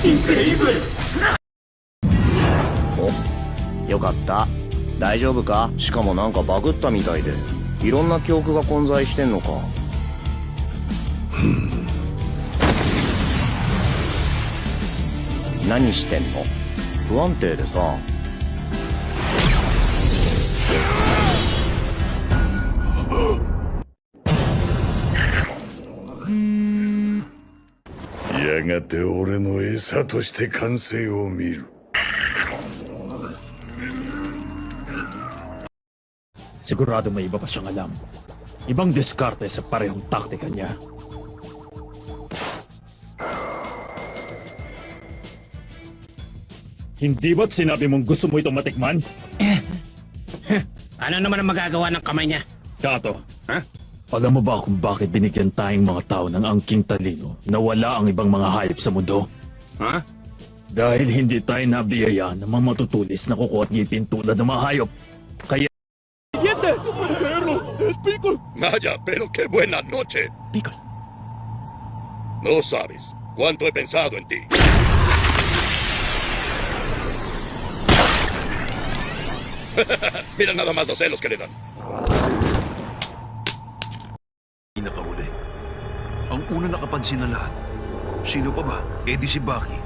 Increíble. お、よかった。大丈夫か？しかもなんかバグったみたいで、いろんな記憶が混在してんのか。何してんの？不安定でさ。やがて俺の餌として完成を見る。Sigurado may iba pa siyang alam. Ibang diskarte sa parehong taktika niya. Hindi ba't sinabi mong gusto mo itong matikman? Ano naman ang magagawa ng kamay niya? Kato, alam mo ba kung bakit binigyan tayong mga tao ng angking talino na wala ang ibang mga hayop sa mundo? Ha? Dahil hindi tayo nabiyaya ng mga matutulis na kuko at ngipin tulad ng mga hayop. Kaya... Vaya, pero qué buena noche. Pickle. No sabes cuánto he pensado en ti. Mira nada más los celos que le dan. Pinakahuli. Ang una nakapansin na lahat. Sino pa ba? Eh di si Bucky.